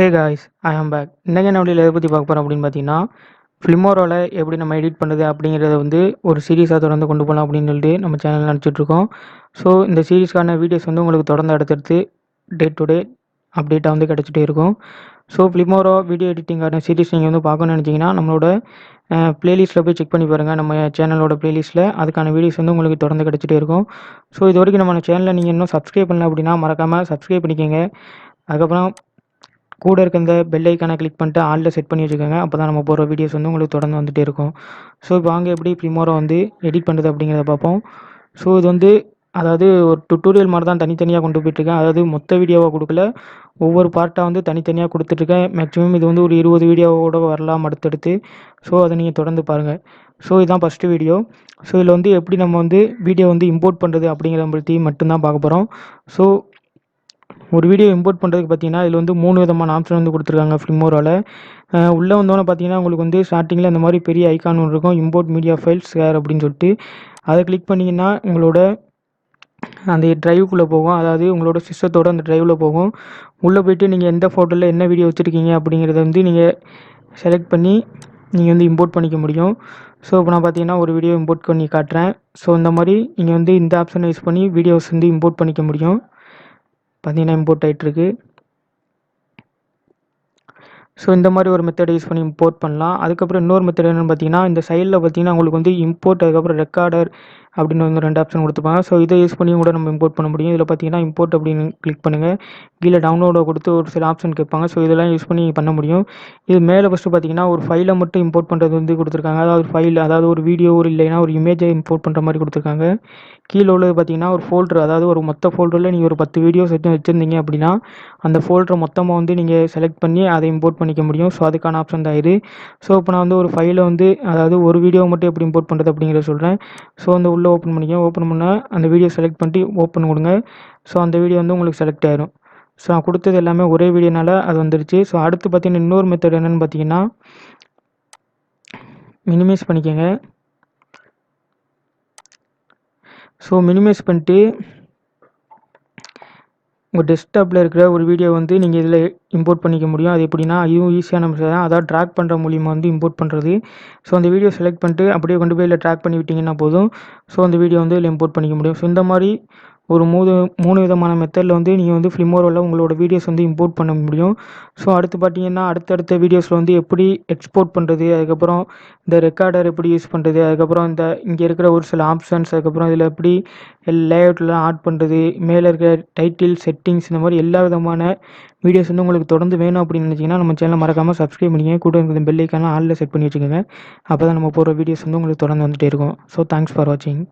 Hey guys, ஐ ஆம் back. இன்றைக்கி என்ன வீடியோவில் எதை பற்றி பார்க்க போகிறோம் அப்படின்னு பார்த்தீங்கன்னா, ஃபிலிமோராவில் எப்படி நம்ம எடிட் பண்ணுறது அப்படிங்கிறத வந்து ஒரு சீரிஸாக தொடர்ந்து கொண்டு போகலாம் அப்படின்னு சொல்லிட்டு நம்ம சேனலில் நினச்சிட்ருக்கோம். ஸோ இந்த சீரிஸ்க்கான வீடியோஸ் வந்து உங்களுக்கு தொடர்ந்து அடுத்தடுத்து டே டு டே அப்டேட்டாக வந்து கிடச்சிட்டே இருக்கும். ஸோ ஃபிலிமோரா வீடியோ எடிட்டிங்கான சீரிஸ் நீங்கள் வந்து பார்க்கணும்னு நினச்சிங்கன்னா நம்மளோட ப்ளேலிஸ்ட்டில் போய் செக் பண்ணி பாருங்கள். நம்ம சேனலோட ப்ளேலிஸ்ட்டில் அதுக்கான வீடியோஸ் வந்து உங்களுக்கு தொடர்ந்து கிடச்சிட்டே இருக்கும். ஸோ இது வரைக்கும் நம்ம சேனலில் நீங்கள் இன்னும் சப்ஸ்கிரைப் பண்ணல அப்படின்னா மறக்காமல் சப்ஸ்கிரைப் பண்ணிக்கோங்க. அதுக்கப்புறம் கூட இருக்க இந்த பெல் ஐக்கானை கிளிக் பண்ணிட்டு ஆலில் செட் பண்ணி வச்சுக்கோங்க. அப்போ தான் நம்ம போகிற வீடியோஸ் வந்து உங்களுக்கு தொடர்ந்து வந்துகிட்டே இருக்கும். ஸோ இப்போ வாங்க எப்படி ஃபிலிமோரா வந்து எடிட் பண்ணுறது அப்படிங்கிறத பார்ப்போம். ஸோ இது வந்து அதாவது ஒரு டுட்டோரியல் மாதிரி தான் தனித்தனியாக கொண்டு போயிட்டுருக்கேன். அதாவது மொத்த வீடியோவாக கொடுக்கல, ஒவ்வொரு பார்ட்டாக வந்து தனித்தனியாக கொடுத்துட்ருக்கேன். மேக்ஸிமம் இது வந்து ஒரு 20 வீடியோவோட வரலாம் அடுத்தடுத்து. ஸோ அதை நீங்கள் தொடர்ந்து பாருங்கள். ஸோ இதுதான் ஃபஸ்ட்டு வீடியோ. ஸோ இதில் வந்து எப்படி நம்ம வந்து வீடியோ வந்து இம்போர்ட் பண்ணுறது அப்படிங்கிற பற்றி மட்டும்தான் பார்க்க போகிறோம். ஸோ ஒரு வீடியோ இம்போர்ட் பண்ணுறதுக்கு பார்த்தீங்கன்னா இதில் வந்து 3 விதமான ஆப்ஷன் வந்து கொடுத்துருக்காங்க ஃபிலிமோராவில். உள்ளே வந்தோன்னே பார்த்தீங்கன்னா உங்களுக்கு வந்து ஸ்டார்டிங்கில் இந்த மாதிரி பெரிய ஐக்கான் ஒன்று இருக்கும், இம்போர்ட் மீடியா ஃபைல்ஸ் ஷேர் அப்படின்னு சொல்லிட்டு. அதை கிளிக் பண்ணிங்கன்னா உங்களோட அந்த ட்ரைவுக்குள்ளே போகும். அதாவது உங்களோட சிஸ்டத்தோட அந்த ட்ரைவில் போகும். உள்ளே போய்ட்டு நீங்கள் எந்த ஃபோட்டோவில் என்ன வீடியோ வச்சுருக்கீங்க அப்படிங்கிறத வந்து நீங்கள் செலக்ட் பண்ணி நீங்கள் வந்து இம்போர்ட் பண்ணிக்க முடியும். ஸோ இப்போ நான் பார்த்தீங்கன்னா ஒரு வீடியோ இம்போர்ட் பண்ணி காட்டுறேன். ஸோ இந்த மாதிரி நீங்கள் வந்து இந்த ஆப்ஷனை யூஸ் பண்ணி வீடியோஸ் வந்து இம்போர்ட் பண்ணிக்க முடியும். பார்த்தீங்கன்னா இம்போர்ட் ஆகிட்டுருக்கு. ஸோ இந்த மாதிரி ஒரு மெத்தட் யூஸ் பண்ணி இம்போர்ட் பண்ணலாம். அதுக்கப்புறம் இன்னொரு மெத்தட் என்னென்னு பார்த்தீங்கன்னா, இந்த சைடில் பார்த்தீங்கன்னா உங்களுக்கு வந்து இம்போர்ட் அதுக்கப்புறம் ரெக்கார்டர் அப்படின்னு வந்து 2 ஆப்ஷன் கொடுத்துருப்பாங்க. ஸோ இதை யூஸ் பண்ணி கூட நம்ம இம்போர்ட் பண்ண முடியும். இதில் பார்த்தீங்கன்னா இம்போர்ட் அப்படின்னு கிளிக் பண்ணுங்கள். கீழே டவுன்லோடை கொடுத்து ஒரு சில ஆப்ஷன் கேட்பாங்க. ஸோ இதெல்லாம் யூஸ் பண்ணி பண்ண முடியும். இது மேலே ஃபஸ்ட்டு பார்த்தீங்கன்னா ஒரு ஃபைலை மட்டும் இம்போர்ட் பண்ணுறது வந்து கொடுத்துருக்காங்க. அதாவது ஃபைல், அதாவது ஒரு வீடியோ இல்லைன்னா ஒரு இமேஜை இம்போர்ட் பண்ணுற மாதிரி கொடுத்துருக்காங்க. கீழே உள்ளது பார்த்தீங்கன்னா ஒரு ஃபோல்டர், அதாவது ஒரு மொத்த ஃபோல்டரில் நீங்கள் ஒரு 10 வீடியோஸ் வச்சுருந்தீங்க அப்படின்னா அந்த ஃபோல்டரை மொத்தமாக வந்து நீங்கள் செலக்ட் பண்ணி அதை இம்போர்ட் பண்ணிக்க முடியும். ஸோ அதுக்கான ஆப்ஷன் தான் இது. ஸோ இப்போ நான் வந்து ஒரு ஃபைலை வந்து அதாவது ஒரு வீடியோ மட்டும் எப்படி இம்போர்ட் பண்ணுறது அப்படிங்கிறத சொல்கிறேன். ஸோ அந்த உள்ளே ஓப்பன் பண்ணிக்க, ஓப்பன் பண்ணால் அந்த வீடியோ செலக்ட் பண்ணிட்டு ஓப்பன் கொடுங்க. ஸோ அந்த வீடியோ வந்து உங்களுக்கு செலக்ட் ஆயிரும். ஸோ நான் கொடுத்தது எல்லாமே ஒரே வீடியோனால அது வந்துருச்சு. ஸோ அடுத்து பார்த்தீங்கன்னா இன்னொரு மெத்தட் என்னென்னு பார்த்தீங்கன்னா, மினிமைஸ் பண்ணிக்கோங்க. ஸோ மினிமைஸ் பண்ணிட்டு உங்கள் டெஸ்க்டாப்பில் இருக்கிற ஒரு வீடியோ வந்து நீங்கள் இதில் இம்போர்ட் பண்ணிக்க முடியும். அது எப்படின்னா இதுவும் ஈஸியான மெத்தட் தான். அதாவது ட்ராக் பண்ணுற மூலிமா வந்து இம்போர்ட் பண்ணுறது. ஸோ அந்த வீடியோ செலக்ட் பண்ணிட்டு அப்படியே கொண்டு போய் இதில் ட்ராக் பண்ணி விட்டிங்கன்னா போதும். ஸோ அந்த வீடியோ வந்து இதில் இம்போர்ட் பண்ணிக்க முடியும். ஸோ இந்த மாதிரி ஒரு 3 விதமான மெத்தடில் வந்து நீங்கள் வந்து ஃபிலிமோராவில் உங்களோட வீடியோஸ் வந்து இம்போர்ட் பண்ண முடியும். ஸோ அடுத்து பார்த்தீங்கன்னா அடுத்தடுத்த வீடியோஸில் வந்து எப்படி எக்ஸ்போர்ட் பண்ணுறது, அதுக்கப்புறம் இந்த ரெக்கார்டர் எப்படி யூஸ் பண்ணுறது, அதுக்கப்புறம் இந்த இங்கே இருக்கிற ஒரு சில ஆப்ஷன்ஸ், அதுக்கப்புறம் இதில் எப்படி லேஅவுட்லாம் ஆட் பண்ணுறது, மேலே இருக்கிற டைட்டில் செட்டிங்ஸ், இந்த மாதிரி எல்லா விதமான வீடியோஸ் வந்து உங்களுக்கு தொடர்ந்து வேணும் அப்படின்னு நினச்சிங்கன்னா நம்ம சேனலை மறக்காமல் சப்ஸ்கிரைப் பண்ணிக்கங்க. கூட இருக்கிற பெல் ஐக்கானை ஆலில் செட் பண்ணி வச்சுக்கோங்க. அப்போ தான் நம்ம போகிற வீடியோஸ் வந்து உங்களுக்கு தொடர்ந்து வந்துகிட்டே இருக்கும். ஸோ தேங்க்ஸ் ஃபார் வாட்சிங்.